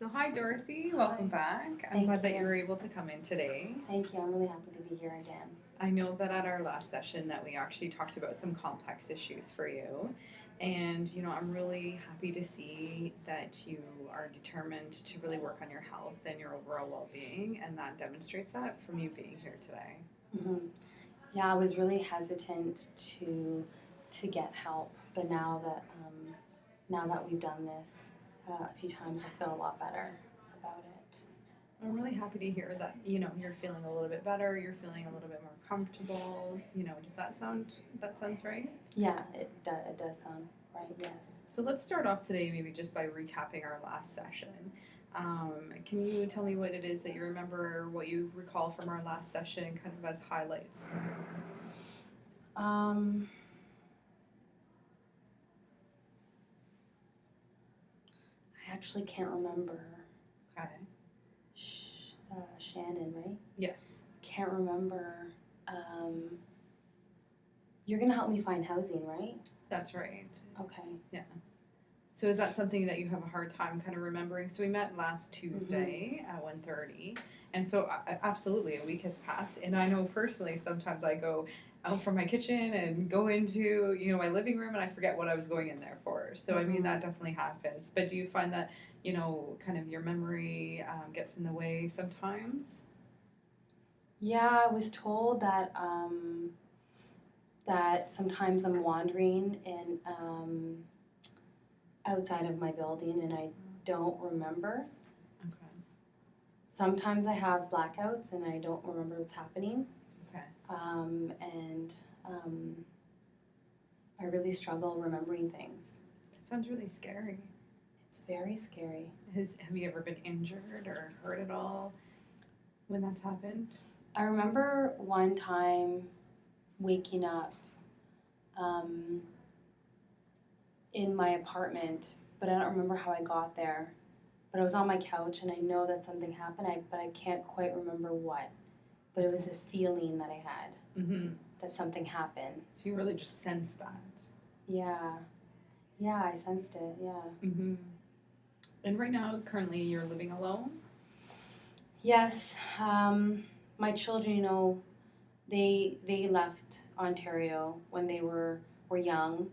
So hi Dorothy, welcome back. I'm Thank glad that you. you were able to come in today. Thank you. I'm really happy to be here again. I know that at our last session that we actually talked about some complex issues for you. And I'm really happy to see that you are determined to really work on your health and your overall well-being, and that demonstrates that from you being here today. hmm Yeah, I was really hesitant to get help, but now that we've done this a few times, I feel a lot better about it. I'm really happy to hear that, you're feeling a little bit better, you're feeling a little bit more comfortable. Does that sounds right? Yeah, it does sound right. Yes. So let's start off today maybe just by recapping our last session. Can you tell me what it is that you remember, what you recall from our last session, kind of as highlights? Um, I actually can't remember. Okay. Shannon, right? Yes. Can't remember. You're gonna help me find housing, right? That's right. Okay. Yeah. So is that something that you have a hard time kind of remembering? So we met last Tuesday at 1:30, and so absolutely a week has passed. And I know personally sometimes I go out from my kitchen and go into my living room and I forget what I was going in there for. So I mean that definitely happens. But do you find that kind of your memory gets in the way sometimes? Yeah, I was told that sometimes I'm wandering and outside of my building and I don't remember. Okay. Sometimes I have blackouts and I don't remember what's happening. Okay. And I really struggle remembering things. That sounds really scary. It's very scary. Have you ever been injured or hurt at all when that's happened? I remember one time waking up um, in my apartment, but I don't remember how I got there. But I was on my couch and I know that something happened, but I can't quite remember what. But it was a feeling that I had that something happened. So you really just sensed that. Yeah. Yeah, I sensed it. Yeah. And right now, currently, you're living alone? Yes. My children, they left Ontario when they were young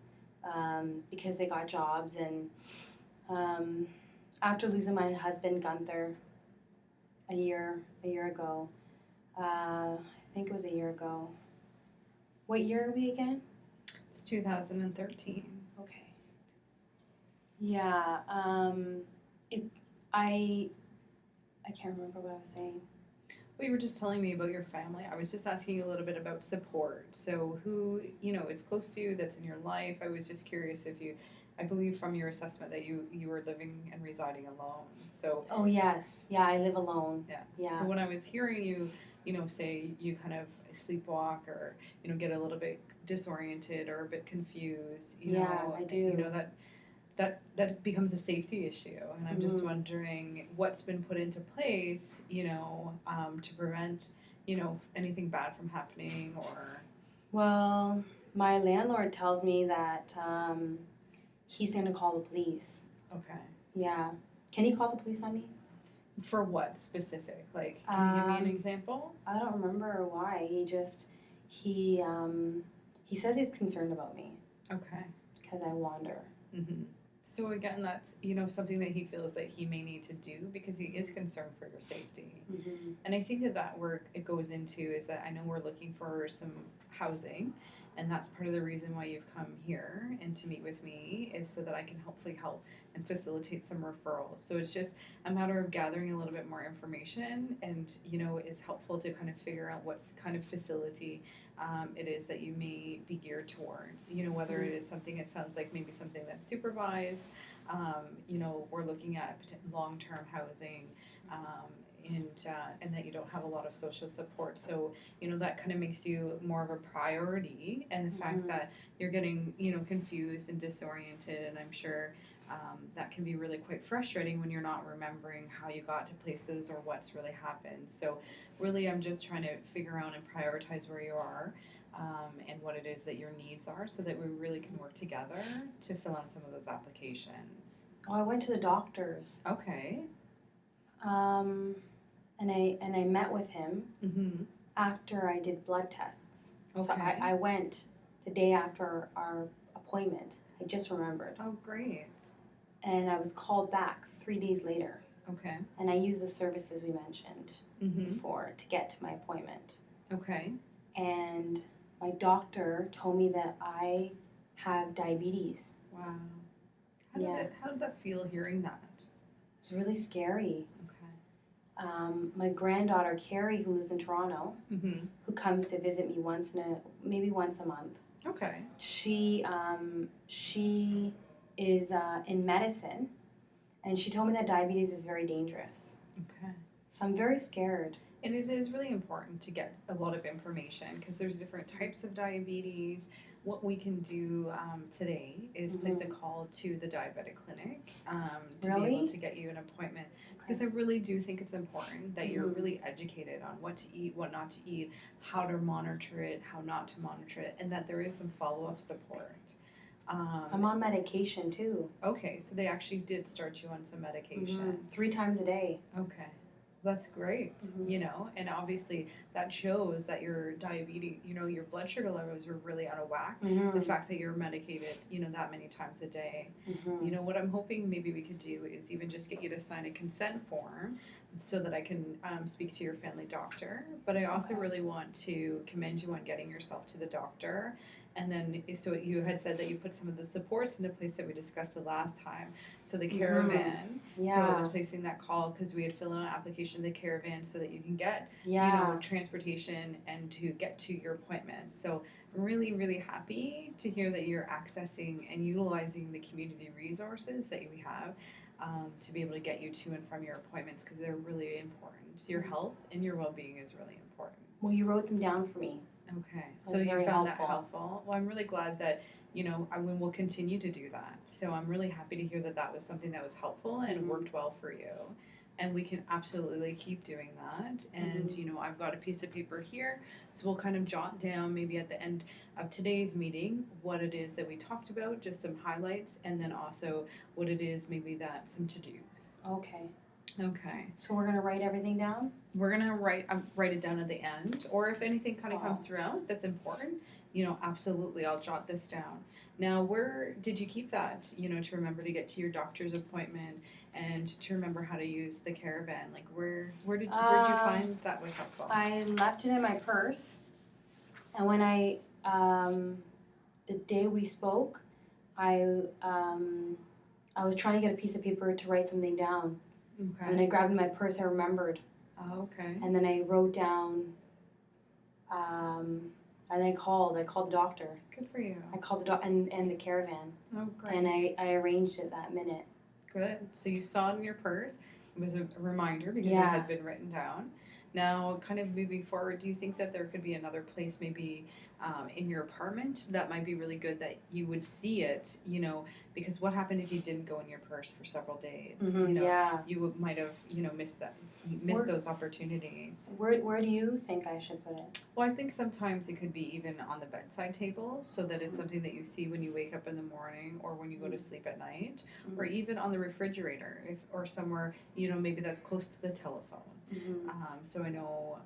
because they got jobs. And after losing my husband, Gunther, a year ago, I think it was a year ago. What year are we again? It's 2013. Okay. Yeah. It. I can't remember what I was saying. Well, you were just telling me about your family. I was just asking you a little bit about support. So who, is close to you that's in your life? I was just curious if I believe from your assessment that you were living and residing alone. So. Oh yes. Yeah, I live alone. Yeah. Yeah. So when I was hearing you, say you kind of sleepwalk or, get a little bit disoriented or a bit confused, I do. That becomes a safety issue. And I'm just wondering what's been put into place, to prevent, anything bad from happening or. Well, my landlord tells me that he's going to call the police. Okay. Yeah. Can he call the police on me? For what specific? Like, can you give me an example? I don't remember why. He says he's concerned about me. Okay. Because I wander. So again, that's something that he feels that he may need to do because he is concerned for your safety. And I think that work it goes into is that I know we're looking for some housing, and that's part of the reason why you've come here and to meet with me is so that I can hopefully help and facilitate some referrals. So it's just a matter of gathering a little bit more information, and it's helpful to kind of figure out what's kind of facility it is that you may be geared towards. Whether it is something, it sounds like maybe something that's supervised. We're looking at long-term housing, and that you don't have a lot of social support. So that kind of makes you more of a priority, and the fact that you're getting confused and disoriented, and I'm sure that can be really quite frustrating when you're not remembering how you got to places or what's really happened. So really I'm just trying to figure out and prioritize where you are, and what it is that your needs are so that we really can work together to fill out some of those applications. Oh, I went to the doctors. Okay. And I met with him Mm-hmm. after I did blood tests. So Okay. I went the day after our appointment. I just remembered. Oh, great. And I was called back 3 days later. Okay. And I used the services we mentioned Mm-hmm. before to get to my appointment. Okay. And my doctor told me that I have diabetes. Wow. Yeah. How did that feel hearing that? It was really scary. Okay. My granddaughter Carrie, who lives in Toronto, Mm-hmm. who comes to visit me maybe once a month. Okay. She is in medicine, and she told me that diabetes is very dangerous. Okay. So I'm very scared. And it is really important to get a lot of information because there's different types of diabetes. What we can do today is place a call to the diabetic clinic to be able to get you an appointment. Because I really do think it's important that you're really educated on what to eat, what not to eat, how to monitor it, how not to monitor it, and that there is some follow-up support. I'm on medication too. Okay, so they actually did start you on some medication. 3 times a day. Okay. That's great, and obviously that shows that your diabetes, your blood sugar levels are really out of whack. The fact that you're medicated, that many times a day. What I'm hoping maybe we could do is even just get you to sign a consent form so that I can speak to your family doctor. But I also really want to commend you on getting yourself to the doctor. And then, so you had said that you put some of the supports into place that we discussed the last time. So the caravan, so I was placing that call because we had filled out an application, the caravan, so that you can get, transportation and to get to your appointment. So I'm really, really happy to hear that you're accessing and utilizing the community resources that we have to be able to get you to and from your appointments because they're really important. Your health and your well-being is really important. Well, you wrote them down for me. Okay, so you found that helpful. Well, I'm really glad that I will continue to do that. So I'm really happy to hear that that was something that was helpful and worked well for you. And we can absolutely keep doing that. And I've got a piece of paper here, so we'll kind of jot down maybe at the end of today's meeting what it is that we talked about, just some highlights, and then also what it is maybe that some to-dos. Okay. Okay. So we're gonna write everything down? We're gonna write it down at the end, or if anything kind of comes throughout that's important, absolutely, I'll jot this down. Now, where did you keep that? To remember to get to your doctor's appointment and to remember how to use the caravan. Like, where did you find that was helpful? I left it in my purse, and when the day we spoke, I was trying to get a piece of paper to write something down. Okay. When I grabbed my purse, I remembered. Oh, okay. And then I wrote down, and I called the doctor. Good for you. I called the doctor and the caravan. Oh, great. And I arranged it that minute. Good. So you saw it in your purse. It was a reminder because it had been written down. Now, kind of moving forward, do you think that there could be another place maybe in your apartment that might be really good that you would see it, because what happened if you didn't go in your purse for several days? You might have, missed those opportunities. Where do you think I should put it? Well, I think sometimes it could be even on the bedside table so that it's something that you see when you wake up in the morning or when you go to sleep at night, or even on the refrigerator or somewhere, maybe that's close to the telephone. So I know,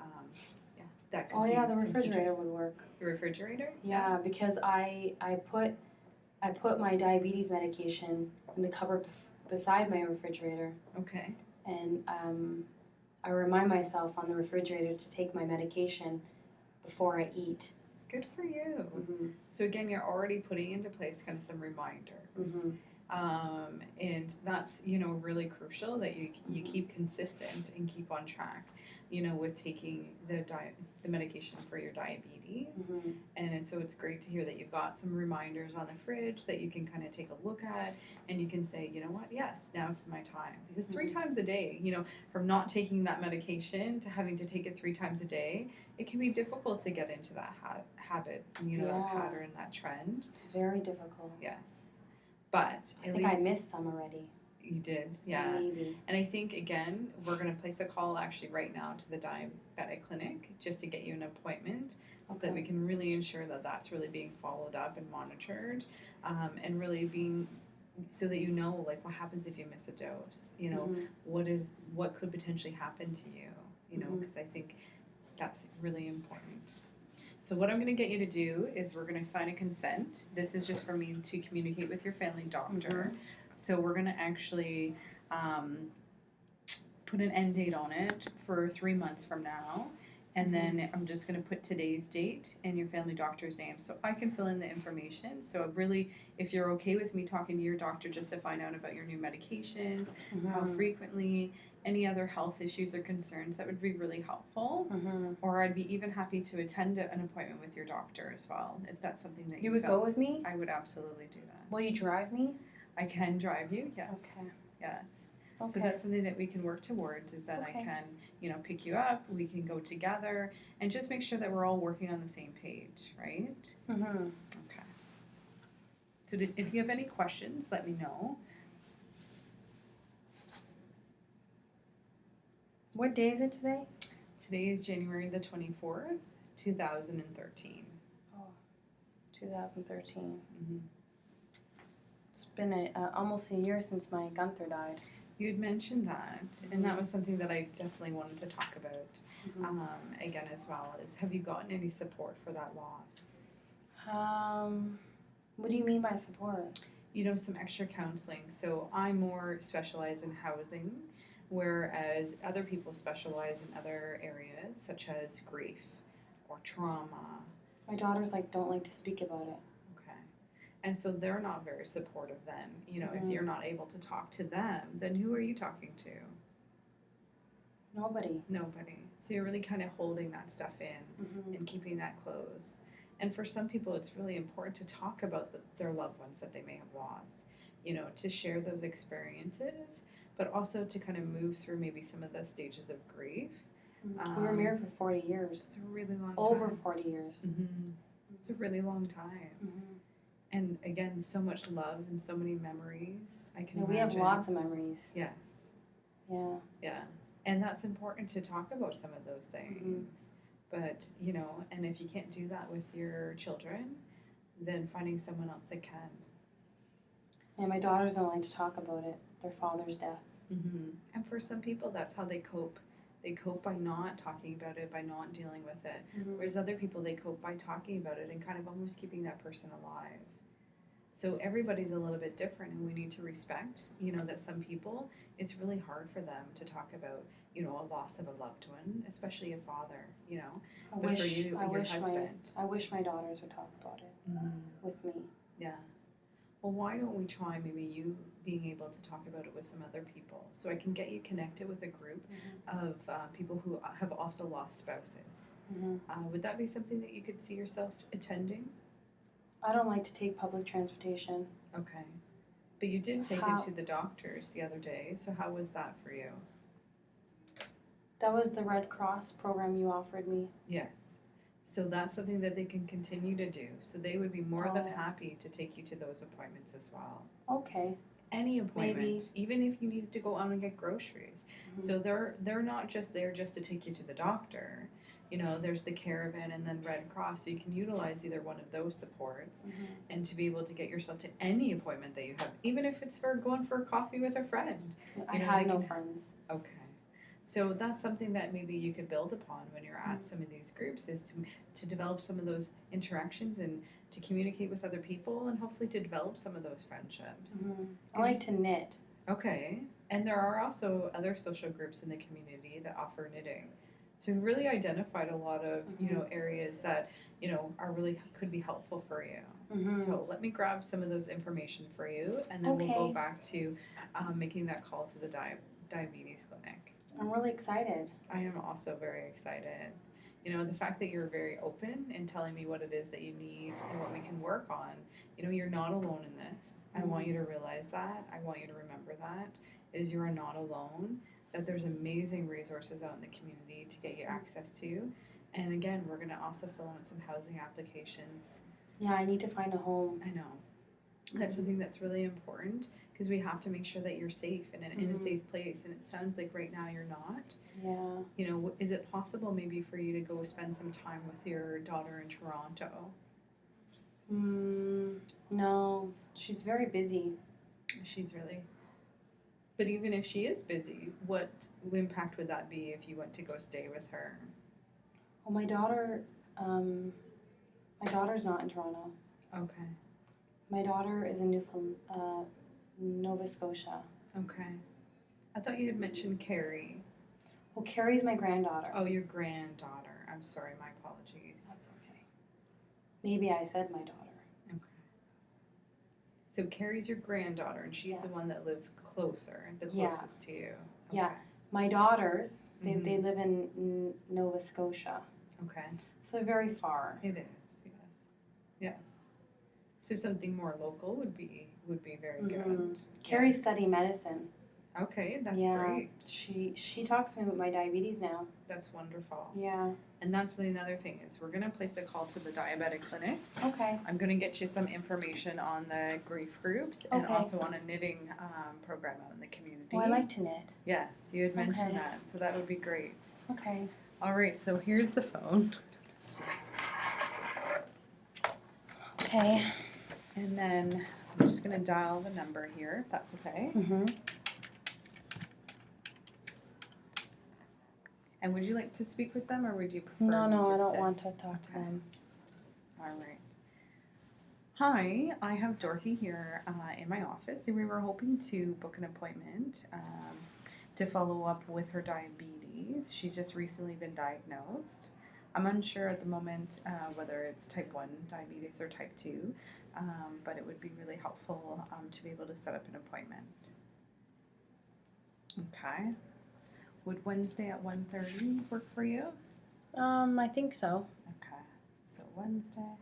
that could be the refrigerator would work. The refrigerator? Yeah, because I put my diabetes medication in the cupboard beside my refrigerator. Okay. And I remind myself on the refrigerator to take my medication before I eat. Good for you. So again, you're already putting into place kind of some reminders. And that's, really crucial that you keep consistent and keep on track, with taking the medication for your diabetes. And so it's great to hear that you've got some reminders on the fridge that you can kind of take a look at and you can say, you know what, yes, now it's my time. Because 3 times a day, from not taking that medication to having to take it 3 times a day, it can be difficult to get into that habit, that pattern, that trend. It's very difficult. Yes. But I think I missed some already. You did, yeah. Maybe. And I think, again, we're going to place a call actually right now to the diabetic clinic just to get you an appointment so that we can really ensure that that's really being followed up and monitored and really being so that you know, like, what happens if you miss a dose, you know, what could potentially happen to you, you know, because I think that's really important. So what I'm going to get you to do is we're going to sign a consent. This is just for me to communicate with your family doctor. So we're going to actually put an end date on it for 3 months from now. And then I'm just going to put today's date and your family doctor's name so I can fill in the information. So really, if you're okay with me talking to your doctor just to find out about your new medications, how frequently, any other health issues or concerns, that would be really helpful. Or I'd be even happy to attend an appointment with your doctor as well, if that's something that you would go with me? I would absolutely do that. Will you drive me? I can drive you, yes. Okay. Yes. Okay. So that's something that we can work towards, is that I can, you know, pick you up, we can go together, and just make sure that we're all working on the same page, right? Okay. So if you have any questions, let me know. What day is it today? Today is January the 24th, 2013. Oh, 2013. It's been almost a year since my Gunther died. You had mentioned that, and that was something that I definitely wanted to talk about again as well, is have you gotten any support for that loss? What do you mean by support? You know, some extra counseling. So I more specialize in housing, whereas other people specialize in other areas, such as grief or trauma. My daughters don't like to speak about it. And so they're not very supportive then. You know, if you're not able to talk to them, then who are you talking to? Nobody. So you're really kind of holding that stuff in and keeping that closed. And for some people, it's really important to talk about their loved ones that they may have lost, you know, to share those experiences, but also to kind of move through maybe some of the stages of grief. We were married for 40 years. It's a really long time. Over 40 years. It's a really long time. And again, so much love and so many memories. I can imagine. We have lots of memories. Yeah. Yeah. Yeah. And that's important to talk about some of those things. But, you know, and if you can't do that with your children, then finding someone else that can. Yeah, my daughters don't like to talk about it, their father's death. And for some people, that's how they cope. They cope by not talking about it, by not dealing with it. Whereas other people, they cope by talking about it and kind of almost keeping that person alive. So everybody's a little bit different, and we need to respect, you know, that some people, it's really hard for them to talk about, you know, a loss of a loved one, especially a father, you know. I wish my daughters would talk about it with me. Yeah. Well, why don't we try maybe you being able to talk about it with some other people, so I can get you connected with a group of people who have also lost spouses. Would that be something that you could see yourself attending? I don't like to take public transportation. Okay. But you did take it to the doctors the other day, so how was that for you? That was the Red Cross program you offered me. Yes. So that's something that they can continue to do. So they would be more than happy to take you to those appointments as well. Okay. Any appointment, maybe. Even if you needed to go out and get groceries. So they're not just there just to take you to the doctor. You know, there's the caravan and then Red Cross, so you can utilize either one of those supports and to be able to get yourself to any appointment that you have, even if it's for going for a coffee with a friend. I have no friends. Okay. So that's something that maybe you could build upon when you're at some of these groups, is to develop some of those interactions and to communicate with other people and hopefully to develop some of those friendships. I like to knit. Okay. And there are also other social groups in the community that offer knitting. So we really identified a lot of, you know, areas that, you know, are really could be helpful for you. So let me grab some of those information for you, and then we'll go back to making that call to the diabetes clinic. I'm really excited. I am also very excited. You know, the fact that you're very open and telling me what it is that you need and what we can work on. You know, you're not alone in this. I want you to realize that. I want you to remember that, is you are not alone. That there's amazing resources out in the community to get you access to. And again, we're going to also fill in some housing applications. Yeah, I need to find a home. I know. That's something that's really important, because we have to make sure that you're safe and in a safe place. And it sounds like right now you're not. Yeah. You know, is it possible maybe for you to go spend some time with your daughter in Toronto? No, she's very busy. She's really. But even if she is busy, what impact would that be if you went to go stay with her? Well, my daughter's not in Toronto. Okay. My daughter is in Nova Scotia. Okay. I thought you had mentioned Carrie. Well, Carrie's my granddaughter. Oh, your granddaughter. I'm sorry, my apologies. That's okay. Maybe I said my daughter. Okay. So Carrie's your granddaughter, and she's the one that lives closer, the closest to you. Okay. Yeah. My daughters, they Mhm. live in Nova Scotia. Okay. So they're very far. It is. Yes. Yes. So something more local would be very good. Carrie's studying medicine. Okay, that's Yeah. great. She talks to me about my diabetes now. That's wonderful. Yeah. And that's another thing is we're gonna place a call to the diabetic clinic. Okay. I'm gonna get you some information on the grief groups and Okay. also on a knitting program out in the community. Oh, I like to knit. Yes, you had mentioned Okay. that, so that would be great. Okay. All right, so here's the phone, Okay. and then I'm just gonna dial the number here, if that's okay. Mhm. And would you like to speak with them, or would you prefer? No, me I just don't to- want to talk to Okay. them. All right. Hi, I have Dorothy here in my office, and we were hoping to book an appointment to follow up with her diabetes. She's just recently been diagnosed. I'm unsure at the moment whether it's type 1 diabetes or type 2, but it would be really helpful to be able to set up an appointment. Okay. Would Wednesday at 1:30 work for you? I think so. Okay. So Wednesday.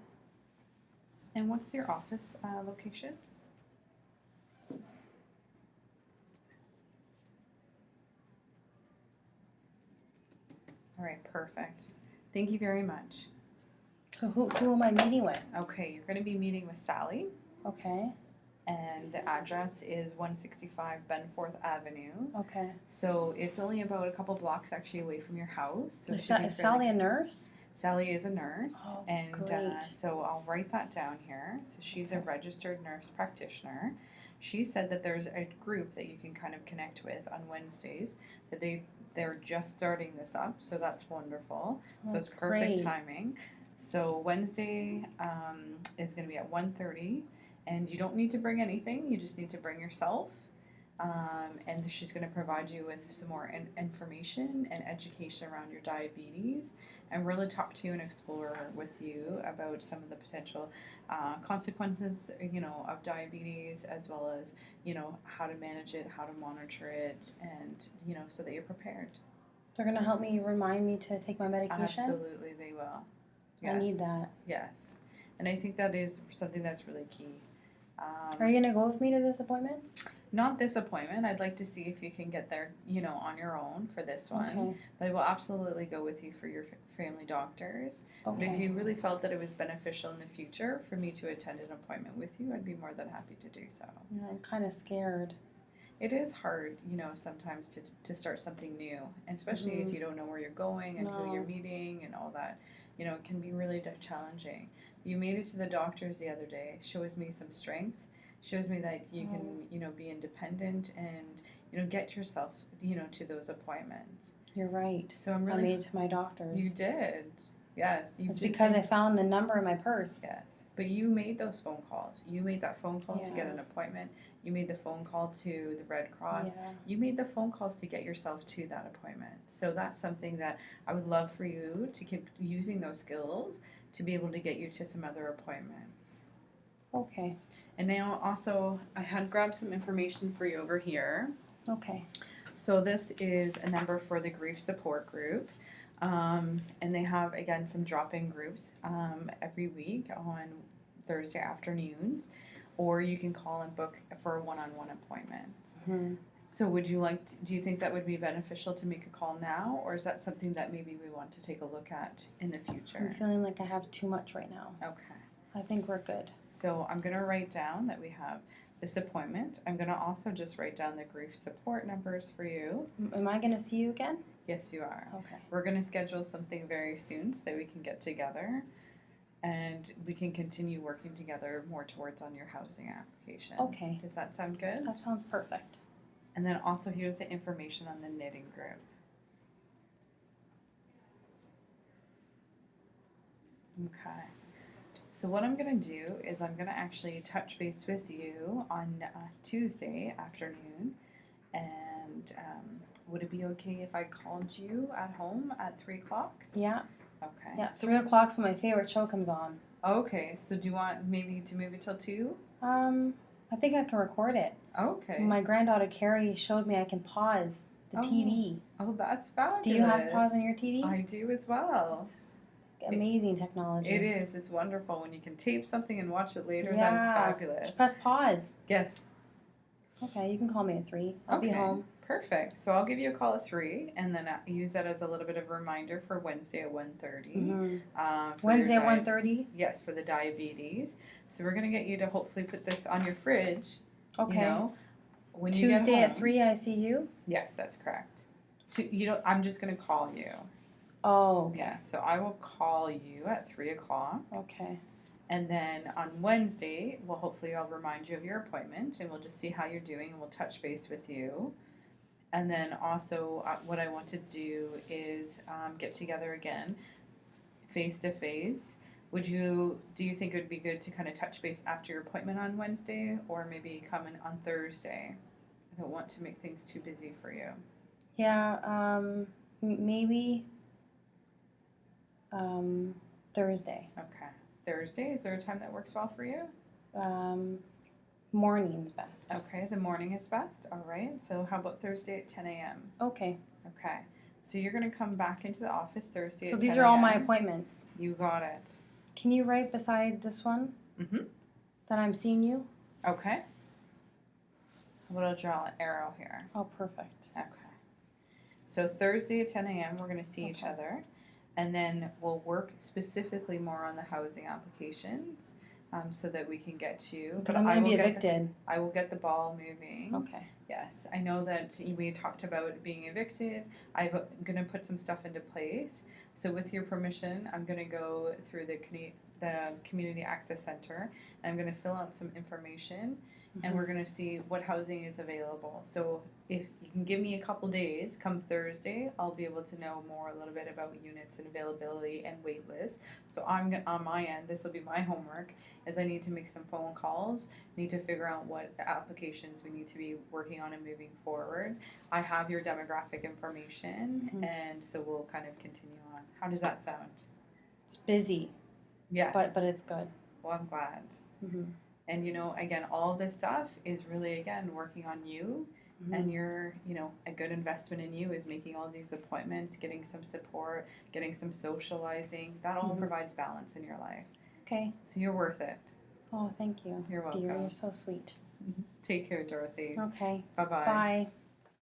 And what's your office location? All right, perfect. Thank you very much. So who am I meeting with? Okay, you're going to be meeting with Sally, Okay. and the address is 165 Benforth Avenue. Okay. So it's only about a couple blocks actually away from your house. So Is, she'll be is Sally a nurse? Sally is a nurse, Oh, and great. so I'll write that down here. So she's a Okay. registered nurse practitioner. She said that there's a group that you can kind of connect with on Wednesdays. That they're just starting this up, so that's wonderful. So That's it's perfect great. timing. So Wednesday is going to be at 1:30, and you don't need to bring anything. You just need to bring yourself. And she's going to provide you with some more information and education around your diabetes, and really talk to you and explore with you about some of the potential consequences, of diabetes, as well as, how to manage it, how to monitor it, and, so that you're prepared. They're gonna help me remind me to take my medication? Absolutely, they will. I need that. Yes. And I think that is something that's really key. Are you gonna go with me to this appointment? Not this appointment. I'd like to see if you can get there, on your own for this one. Okay. But I will absolutely go with you for your family doctors. But if Okay. you really felt that it was beneficial in the future for me to attend an appointment with you, I'd be more than happy to do so. Yeah, I'm kind of scared. It is hard, sometimes to start something new, and especially if you don't know where you're going and who you're No. meeting and all that. It can be really challenging. You made it to the doctors the other day. Shows me some strength. Shows me that you can, be independent and, get yourself, to those appointments. You're right. So I'm I really. made it to my doctor's. You did. Yes. It's because I found the number in my purse. Yes. But you made those phone calls. You made that phone call to get Yeah. an appointment. You made the phone call to the Red Cross. Yeah. You made the phone calls to get yourself to that appointment. So that's something that I would love for you to keep using those skills to be able to get you to some other appointments. Okay. And now also, I had grabbed some information for you over here. Okay. So this is a number for the grief support group. And they have, again, some drop-in groups every week on Thursday afternoons. Or you can call and book for a one-on-one appointment. Mm-hmm. So do you think that would be beneficial to make a call now? Or is that something that maybe we want to take a look at in the future? I'm feeling like I have too much right now. Okay. I think we're good. So I'm going to write down that we have this appointment. I'm going to also just write down the grief support numbers for you. Am I going to see you again? Yes, you are. Okay. We're going to schedule something very soon so that we can get together. and we can continue working together more towards on your housing application. Okay. Does that sound good? That sounds perfect. And then also here's the information on the knitting group. Okay. So what I'm going to do is I'm going to actually touch base with you on Tuesday afternoon. And would it be okay if I called you at home at 3 o'clock? Yeah. Okay. Yeah, So 3 o'clock's when my favorite show comes on. Okay. So do you want maybe to move it till 2? I think I can record it. Okay. My granddaughter Carrie showed me I can pause the TV. Oh, that's fabulous. Do you have pause on your TV? I do as well. It's amazing technology. It is. It's wonderful when you can tape something and watch it later. Yeah. That's fabulous. Just press pause. Yes. Okay, you can call me at 3. I'll be home. Perfect. So I'll give you a call at 3, and then use that as a little bit of a reminder for Wednesday at 1:30. Mm-hmm. Wednesday at 1:30? Yes, for the diabetes. So we're going to get you to hopefully put this on your fridge. Okay. You know, when Tuesday you get home. at 3 I see you? Yes, that's correct. I'm just going to call you. Oh, okay. Yeah, so I will call you at 3 o'clock. Okay. And then on Wednesday, hopefully I'll remind you of your appointment, and we'll just see how you're doing, and we'll touch base with you. And then also what I want to do is get together again, face to face. Do you think it would be good to kind of touch base after your appointment on Wednesday, or maybe come in on Thursday? I don't want to make things too busy for you. Yeah, maybe Thursday. Okay. Thursday, is there a time that works well for you? Morning's best. Okay, the morning is best. All right. So how about Thursday at 10 a.m.? Okay. Okay. So you're going to come back into the office Thursday at 10 So these a.m. are all my appointments. You got it. Can you write beside this one that I'm seeing you? Okay. I'll draw an arrow here. Oh, perfect. Okay. So Thursday at 10 a.m. we're going to see each other, and then we'll work specifically more on the housing applications. So that we can get you. Because I'm going to be evicted. I will get the ball moving. Okay. Yes, I know that we talked about being evicted. I'm going to put some stuff into place. So with your permission, I'm going to go through the Community Access Center, and I'm going to fill out some information, and we're going to see what housing is available. So if you can give me a couple days, come Thursday, I'll be able to know a little bit about units and availability and wait lists. So on my end, this will be my homework, is I need to make some phone calls, need to figure out what applications we need to be working on and moving forward. I have your demographic information, and so we'll kind of continue on. How does that sound? It's busy. Yes. But it's good. Well, I'm glad. Mm-hmm. And, again, all of this stuff is really, again, working on you. And your, a good investment in you is making all these appointments, getting some support, getting some socializing. That all provides balance in your life. Okay. So you're worth it. Oh, thank you. You're welcome. Dear, you're so sweet. Take care, Dorothy. Okay. Bye-bye. Bye.